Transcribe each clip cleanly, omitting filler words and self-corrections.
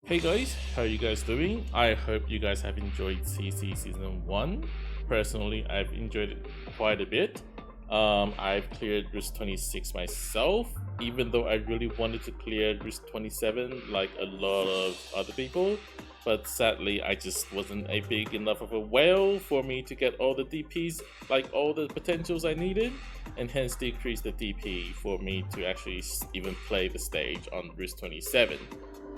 Hey guys, how are you guys doing? I hope you guys have enjoyed CC Season 1. Personally, I've enjoyed it quite a bit. I've cleared Risk 26 myself, even though I really wanted to clear Risk 27 like a lot of other people. But sadly, I just wasn't a big enough of a whale for me to get all the DPs, like all the potentials I needed, and hence decreased the DP for me to actually even play the stage on Risk 27.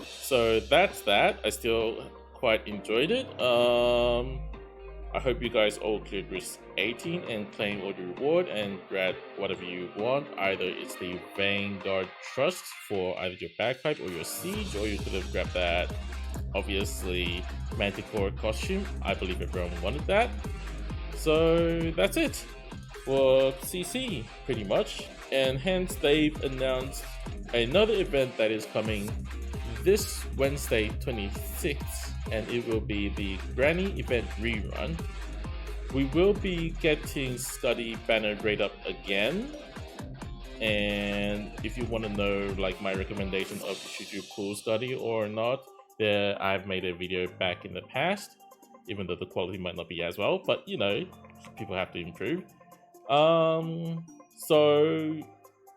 So that's that. I still quite enjoyed it. I hope you guys all cleared Risk 18 and claim all the reward and grab whatever you want. Either it's the Vanguard Trust for either your bagpipe or your siege, or you could have grabbed that obviously Manticore costume. I believe everyone wanted that. So that's it for CC pretty much, and hence they've announced another event that is coming this Wednesday 26th, and it will be the Granny event rerun. We will be getting Study banner rate up again, and if you want to know like my recommendation of should you pull Study or not, there I've made a video back in the past, even though the quality might not be as well, but you know, people have to improve. So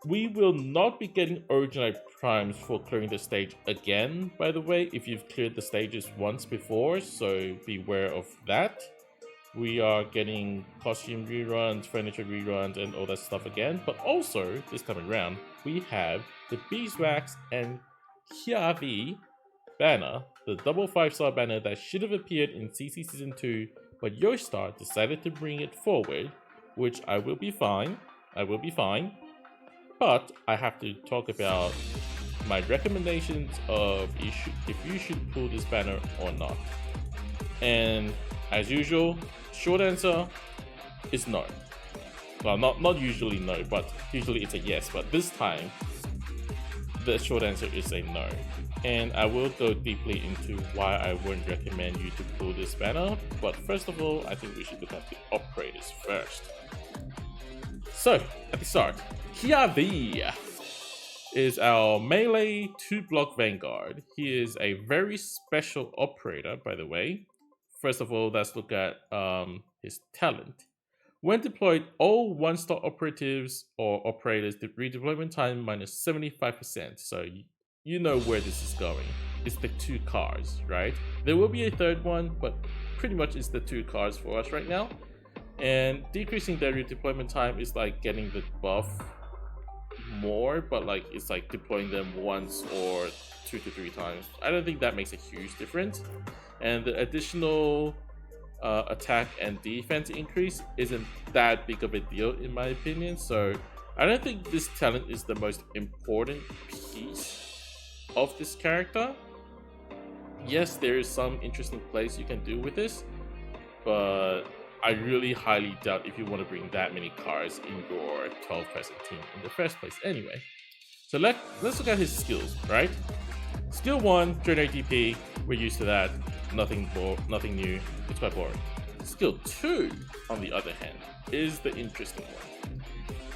we will not be getting original primes for clearing the stage again, by the way, if you've cleared the stages once before, so beware of that. We are getting costume reruns, furniture reruns, and all that stuff again, but also, this time around, we have the Beeswax and Chiave banner, the double 5-star banner that should have appeared in CC Season 2, but Yoastar decided to bring it forward, which I will be fine. But I have to talk about my recommendations of if you should pull this banner or not. And as usual, short answer is no. Well, not usually no, but usually it's a yes. But this time, the short answer is a no. And I will go deeply into why I wouldn't recommend you to pull this banner. But first of all, I think we should look at the operators first. So, at the start, Chiave is our melee 2-block Vanguard. He is a very special operator, by the way. First of all, let's look at his talent. When deployed, all 1-star operatives or operators, the redeployment time minus 75%. So you know where this is going. It's the 2 cars, right? There will be a third one, but pretty much it's the 2 cars for us right now. And decreasing their redeployment time is like getting the buff more, but like it's like deploying them once or 2 to 3 times. I don't think that makes a huge difference. And the additional attack and defense increase isn't that big of a deal in my opinion. So I don't think this talent is the most important piece of this character. Yes, there is some interesting plays you can do with this, but I really highly doubt if you want to bring that many cars in your 12-person team in the first place anyway. So let's look at his skills, right? Skill 1, generate DP, we're used to that. Nothing new, it's quite boring. Skill 2, on the other hand, is the interesting one.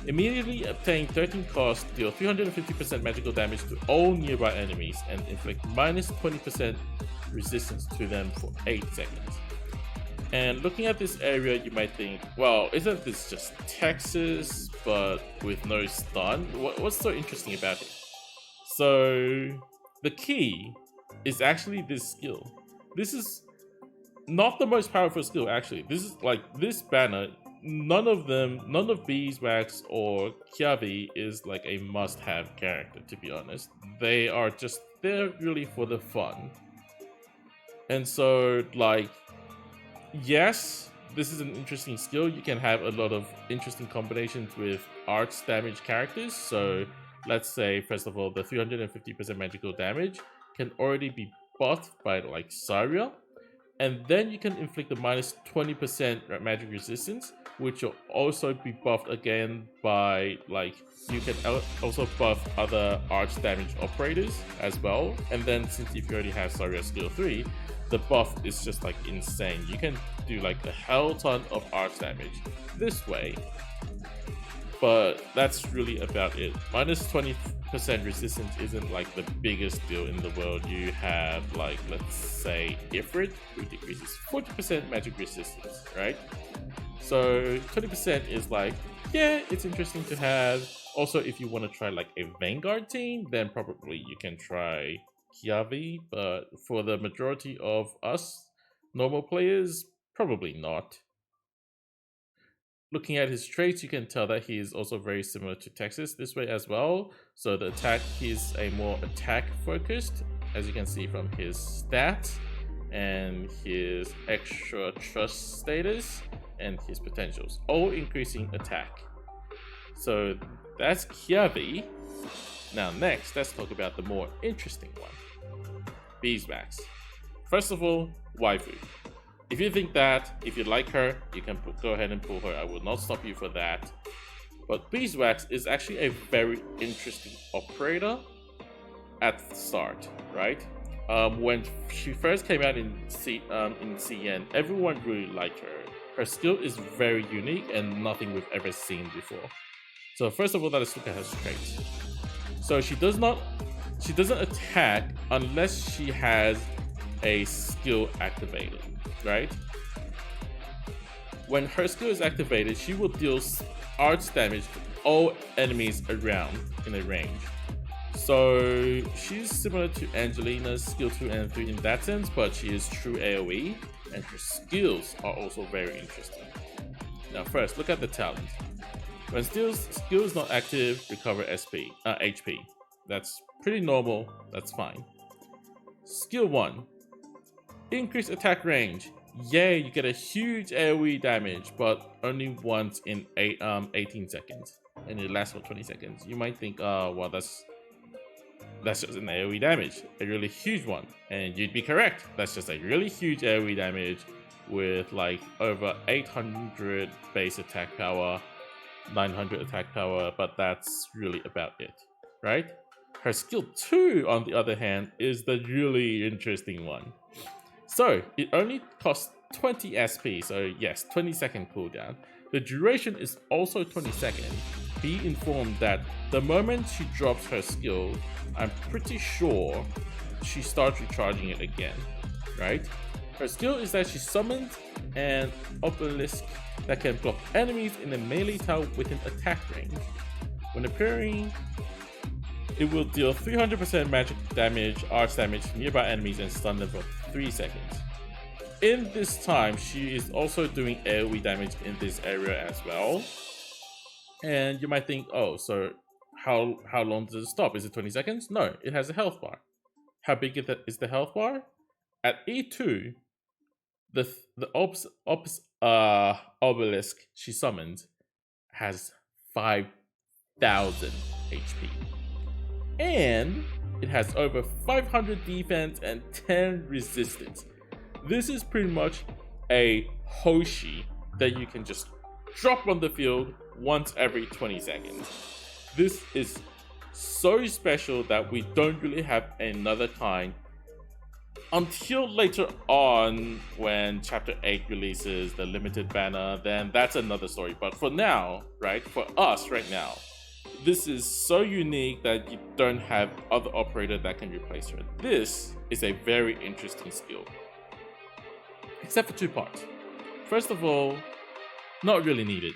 Immediately obtain 13 cost, deal 350% magical damage to all nearby enemies, and inflict minus 20% resistance to them for 8 seconds. And looking at this area, you might think, well, isn't this just Texas, but with no stun? What's so interesting about it? So the key is actually this skill. This is not the most powerful skill, actually. This is like this banner. None of Beeswax or Chiave is like a must-have character, to be honest. They are just there really for the fun. And so, like, yes, this is an interesting skill. You can have a lot of interesting combinations with arts damage characters. So let's say, first of all, the 350% magical damage can already be buffed by like Saria. And then you can inflict the minus 20% magic resistance, which will also be buffed again by like, you can also buff other arch damage operators as well. And then since if you already have Saria skill 3, the buff is just like insane. You can do like a hell ton of arch damage this way, but that's really about it. Minus 20 resistance isn't like the biggest deal in the world. You have like, let's say, Ifrit, who decreases 40% magic resistance, right? So 20% is like, yeah, it's interesting to have. Also, if you want to try like a Vanguard team, then probably you can try Chiave, but for the majority of us normal players, probably not. Looking at his traits, you can tell that he is also very similar to Texas this way as well. So the attack, he's a more attack focused, as you can see from his stats and his extra trust status and his potentials, all increasing attack. So that's Chiave. Now next, let's talk about the more interesting one, Beeswax. First of all, waifu. If you think that, if you like her, you can go ahead and pull her. I will not stop you for that. But Beeswax is actually a very interesting operator at the start, right? When she first came out in CN, everyone really liked her. Her skill is very unique and nothing we've ever seen before. So first of all, let's look at her traits. So she doesn't attack unless she has a skill activated, right? When her skill is activated, she will deal arts damage to all enemies around in a range. So she's similar to Angelina's skill 2 and 3 in that sense, but she is true AoE, and her skills are also very interesting. Now first, look at the talent. When skill is not active, recover HP. That's pretty normal, that's fine. Skill 1. Increase attack range. Yay, you get a huge AoE damage, but only once in 18 seconds. And it lasts for 20 seconds. You might think, well, that's just an AoE damage. A really huge one. And you'd be correct. That's just a really huge AoE damage with like over 800 base attack power, 900 attack power, but that's really about it, right? Her skill 2, on the other hand, is the really interesting one. So, it only costs 20 SP, so yes, 20-second cooldown. The duration is also 20 seconds. Be informed that the moment she drops her skill, I'm pretty sure she starts recharging it again, right? Her skill is that she summons an obelisk that can block enemies in a melee tower within attack range. When appearing, it will deal 300% magic damage, arts damage to nearby enemies and stun them for 3 seconds. In this time, she is also doing AoE damage in this area as well. And you might think, oh, so how long does it stop? Is it 20 seconds? No, it has a health bar. How big is the health bar? At E2, the obelisk she summoned has 5,000 HP. And it has over 500 defense and 10 resistance. This is pretty much a Hoshi that you can just drop on the field once every 20 seconds. This is so special that we don't really have another kind until later on when Chapter 8 releases the limited banner. Then that's another story. But for now, right, for us right now, this is so unique that you don't have other operator that can replace her. This is a very interesting skill. Except for 2 parts. First of all, not really needed.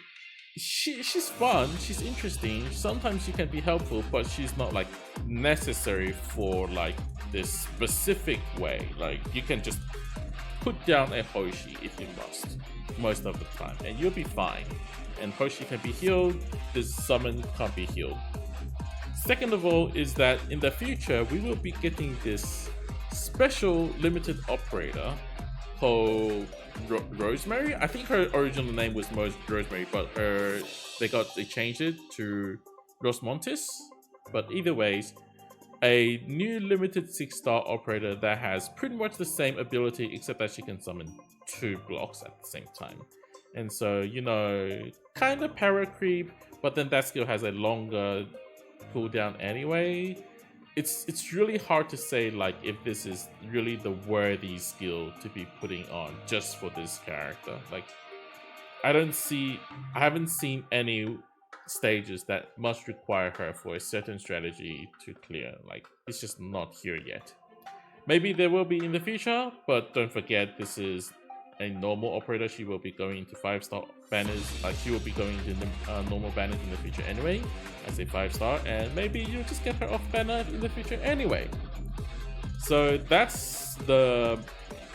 She's fun, she's interesting, sometimes she can be helpful, but she's not like necessary for like this specific way. Like you can just put down a Hoshi if you must, most of the time, and you'll be fine. And Hoshi can be healed, this summon can't be healed. Second of all is that in the future, we will be getting this special limited operator called Rosemary. I think her original name was Rosemary, but they changed it to Rosmontis. But either ways, a new limited 6-star operator that has pretty much the same ability, except that she can summon 2 blocks at the same time. And so, you know, kind of power creep, but then that skill has a longer cooldown anyway. It's really hard to say like if this is really the worthy skill to be putting on just for this character. Like I haven't seen any stages that must require her for a certain strategy to clear. Like, it's just not here yet. Maybe there will be in the future, but don't forget this is a normal operator. She will be going into 5-star banners. She will be going into normal banners in the future anyway, as a 5-star, and maybe you'll just get her off banner in the future anyway. So that's the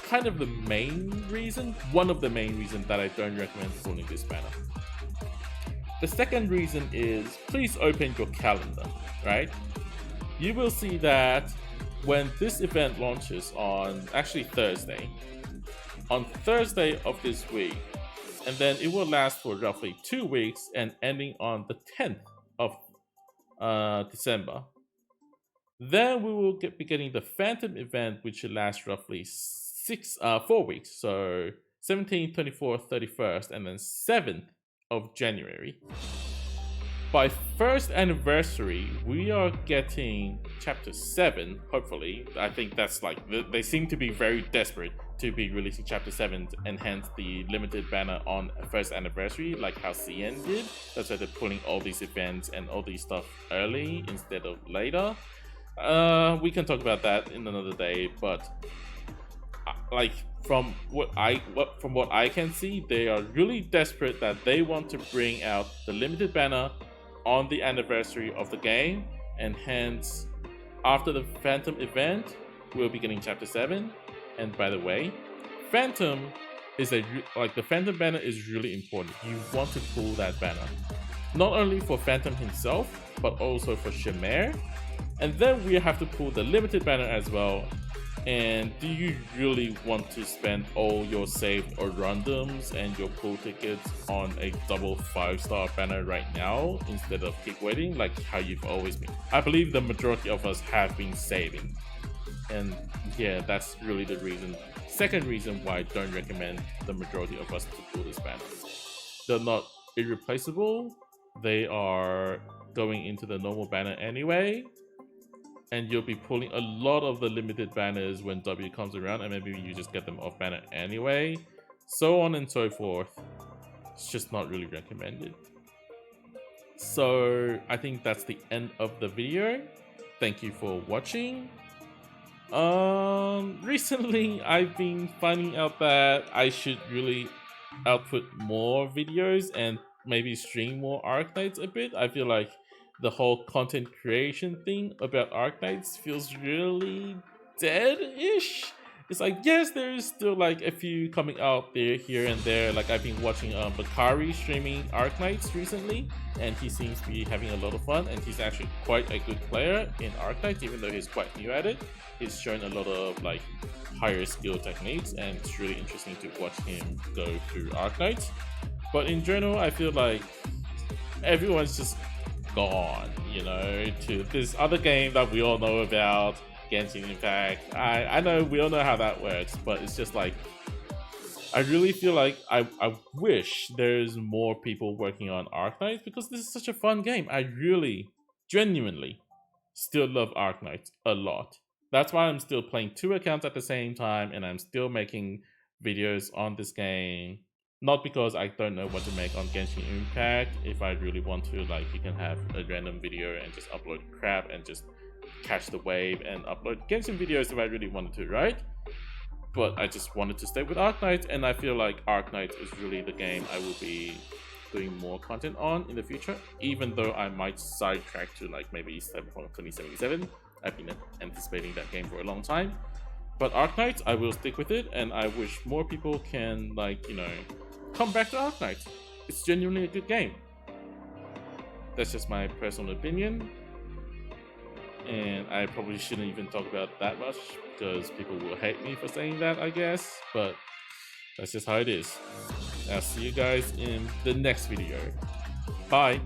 kind of the main reason, one of the main reasons that I don't recommend pulling this banner. The second reason is please open your calendar, right? You will see that when this event launches on actually Thursday, on Thursday of this week, and then it will last for roughly 2 weeks and ending on the 10th of December. Then we will be getting the Phantom event, which will last roughly 4 weeks. So 17th, 24th, 31st, and then 7th of January. By first anniversary, we are getting Chapter 7, hopefully. I think that's like, they seem to be very desperate to be releasing Chapter 7 to enhance the limited banner on first anniversary, like how CN did. That's why they're pulling all these events and all these stuff early instead of later. We can talk about that in another day, but like from what I can see, they are really desperate that they want to bring out the limited banner on the anniversary of the game, and hence after the Phantom event we'll be getting Chapter 7. And by the way, Phantom is the Phantom banner is really important. You want to pull that banner not only for Phantom himself but also for Shamir, and then we have to pull the limited banner as well. And do you really want to spend all your saved or randoms and your pull tickets on a double 5-star banner right now instead of keep waiting like how you've always been? I believe the majority of us have been saving, and yeah, that's really the reason. Second reason why I don't recommend the majority of us to pull this banner. They're not irreplaceable. They are going into the normal banner anyway, and you'll be pulling a lot of the limited banners when W comes around, and maybe you just get them off banner anyway, so on and so forth. It's just not really recommended. So I think that's the end of the video. Thank you for watching. Recently I've been finding out that I should really output more videos and maybe stream more Arknight's a bit. I feel like the whole content creation thing about Arknight's feels really dead-ish. It's like, yes, there's still like a few coming out there here and there. Like I've been watching Bakari streaming Arknight's recently, and he seems to be having a lot of fun, and he's actually quite a good player in Arknight's, even though he's quite new at it. He's shown a lot of like higher skill techniques, and it's really interesting to watch him go through Arknight's. But in general, I feel like everyone's just gone, you know, to this other game that we all know about, Genshin Impact. I know we all know how that works, but it's just like, I really feel like I wish there's more people working on Arknight's, because this is such a fun game. I really, genuinely still love Arknight's a lot. That's why I'm still playing 2 accounts at the same time, and I'm still making videos on this game. Not because I don't know what to make on Genshin Impact. If I really want to, like, you can have a random video and just upload crap and just catch the wave and upload Genshin videos if I really wanted to, right? But I just wanted to stay with Arknight's, and I feel like Arknight's is really the game I will be doing more content on in the future, even though I might sidetrack to like maybe Cyberpunk 2077. I've been anticipating that game for a long time. But Arknight's, I will stick with it, and I wish more people can, like, you know, come back to Arknight's. It's genuinely a good game. That's just my personal opinion, and I probably shouldn't even talk about that much because people will hate me for saying that, I guess, but that's just how it is. I'll see you guys in the next video. Bye!